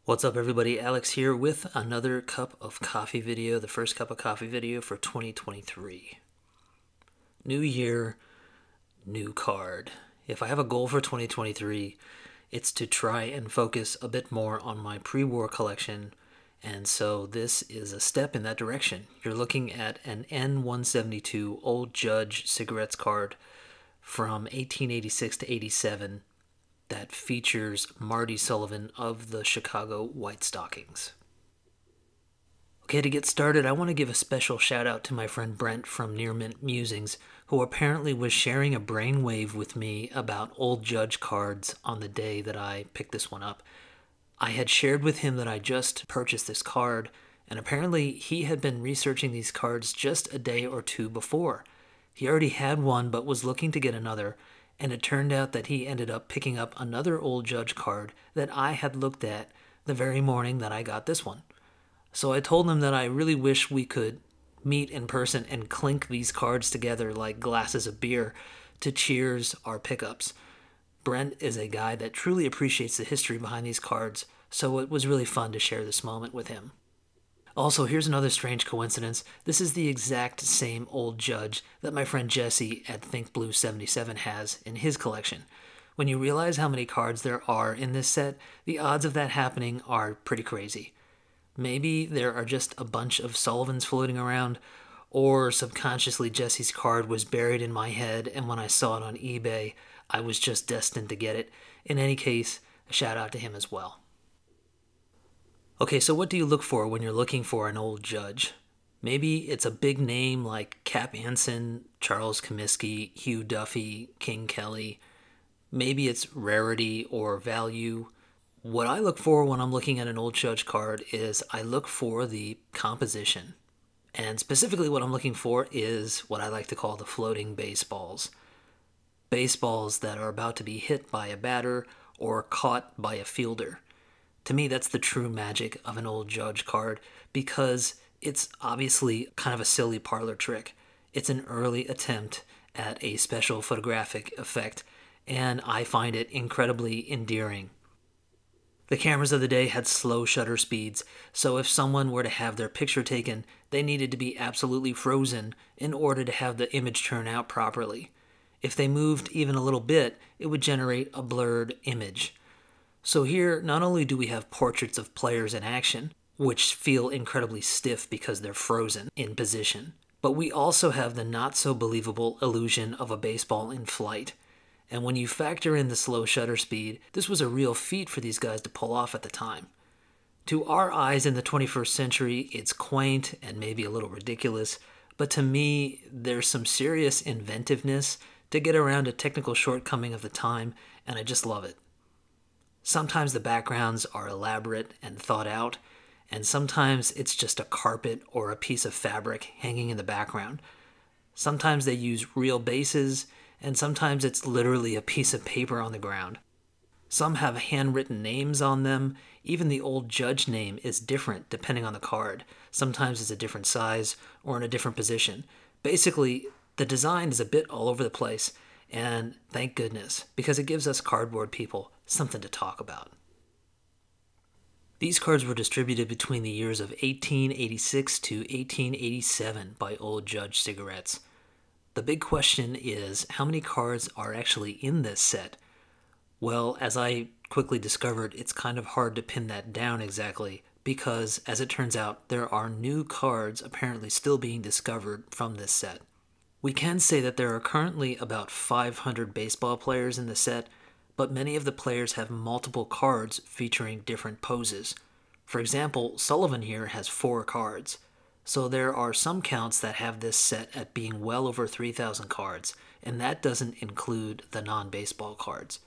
What's up everybody, Alex here with another cup of coffee video, the first cup of coffee video for 2023. New year, new card. If I have a goal for 2023, it's to try and focus a bit more on my pre-war collection, and so this is a step in that direction. You're looking at an N172 Old Judge cigarettes card from 1886 to 87 that features Marty Sullivan of the Chicago White Stockings. Okay, to get started, I want to give a special shout out to my friend Brent from Near Mint Musings, who apparently was sharing a brainwave with me about Old Judge cards on the day that I picked this one up. I had shared with him that I just purchased this card, and apparently he had been researching these cards just a day or two before. He already had one but was looking to get another, and it turned out that he ended up picking up another Old Judge card that I had looked at the very morning that I got this one. So I told him that I really wish we could meet in person and clink these cards together like glasses of beer to cheers our pickups. Brent is a guy that truly appreciates the history behind these cards, so it was really fun to share this moment with him. Also, here's another strange coincidence. This is the exact same Old Judge that my friend Jesse at Think Blue 77 has in his collection. When you realize how many cards there are in this set, the odds of that happening are pretty crazy. Maybe there are just a bunch of Sullivans floating around, or subconsciously Jesse's card was buried in my head, and when I saw it on eBay, I was just destined to get it. In any case, a shout out to him as well. Okay, so what do you look for when you're looking for an Old Judge? Maybe it's a big name like Cap Anson, Charles Comiskey, Hugh Duffy, King Kelly. Maybe it's rarity or value. What I look for when I'm looking at an Old Judge card is I look for the composition. And specifically what I'm looking for is what I like to call the floating baseballs. Baseballs that are about to be hit by a batter or caught by a fielder. To me, that's the true magic of an Old Judge card because it's obviously kind of a silly parlor trick. It's an early attempt at a special photographic effect, and I find it incredibly endearing. The cameras of the day had slow shutter speeds, so if someone were to have their picture taken, they needed to be absolutely frozen in order to have the image turn out properly. If they moved even a little bit, it would generate a blurred image. So here, not only do we have portraits of players in action, which feel incredibly stiff because they're frozen in position, but we also have the not-so-believable illusion of a baseball in flight. And when you factor in the slow shutter speed, this was a real feat for these guys to pull off at the time. To our eyes in the 21st century, it's quaint and maybe a little ridiculous, but to me, there's some serious inventiveness to get around a technical shortcoming of the time, and I just love it. Sometimes the backgrounds are elaborate and thought out, and sometimes it's just a carpet or a piece of fabric hanging in the background. Sometimes they use real bases, and sometimes it's literally a piece of paper on the ground. Some have handwritten names on them. Even the Old Judge name is different depending on the card. Sometimes it's a different size or in a different position. Basically, the design is a bit all over the place, and thank goodness, because it gives us cardboard people something to talk about. These cards were distributed between the years of 1886 to 1887 by Old Judge Cigarettes. The big question is, how many cards are actually in this set? Well, as I quickly discovered, it's kind of hard to pin that down exactly, because, as it turns out, there are new cards apparently still being discovered from this set. We can say that there are currently about 500 baseball players in the set, but many of the players have multiple cards featuring different poses. For example, Sullivan here has 4 cards. So there are some counts that have this set at being well over 3,000 cards, and that doesn't include the non-baseball cards.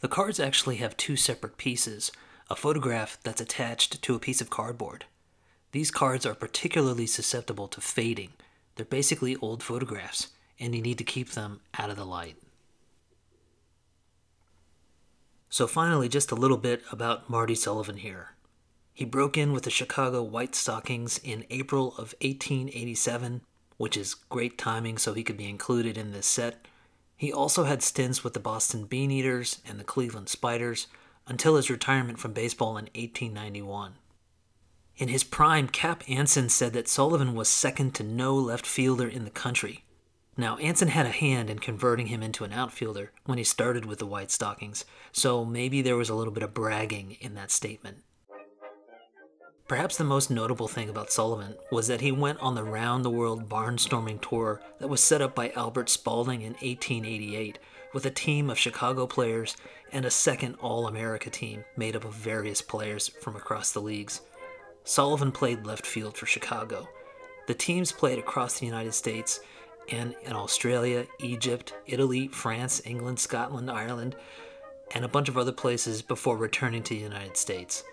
The cards actually have 2 separate pieces, a photograph that's attached to a piece of cardboard. These cards are particularly susceptible to fading. They're basically old photographs, and you need to keep them out of the light. So finally, just a little bit about Marty Sullivan here. He broke in with the Chicago White Stockings in April of 1887, which is great timing so he could be included in this set. He also had stints with the Boston Bean Eaters and the Cleveland Spiders, until his retirement from baseball in 1891. In his prime, Cap Anson said that Sullivan was second to no left fielder in the country. Now, Anson had a hand in converting him into an outfielder when he started with the White Stockings, so maybe there was a little bit of bragging in that statement. Perhaps the most notable thing about Sullivan was that he went on the round-the-world barnstorming tour that was set up by Albert Spalding in 1888 with a team of Chicago players and a second All-America team made up of various players from across the leagues. Sullivan played left field for Chicago. The teams played across the United States and in Australia, Egypt, Italy, France, England, Scotland, Ireland, and a bunch of other places before returning to the United States.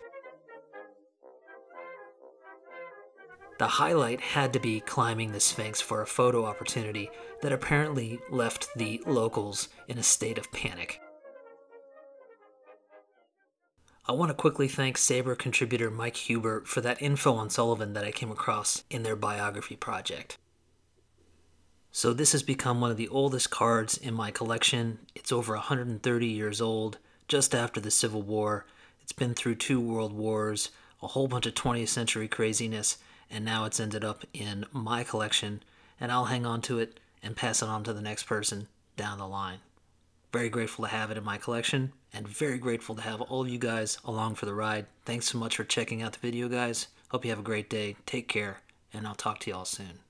The highlight had to be climbing the Sphinx for a photo opportunity that apparently left the locals in a state of panic. I want to quickly thank Sabre contributor Mike Hubert for that info on Sullivan that I came across in their biography project. So this has become one of the oldest cards in my collection. It's over 130 years old, just after the Civil War. It's been through 2 world wars, a whole bunch of 20th century craziness, and now it's ended up in my collection, and I'll hang on to it and pass it on to the next person down the line. Very grateful to have it in my collection, and very grateful to have all of you guys along for the ride. Thanks so much for checking out the video, guys. Hope you have a great day. Take care, and I'll talk to you all soon.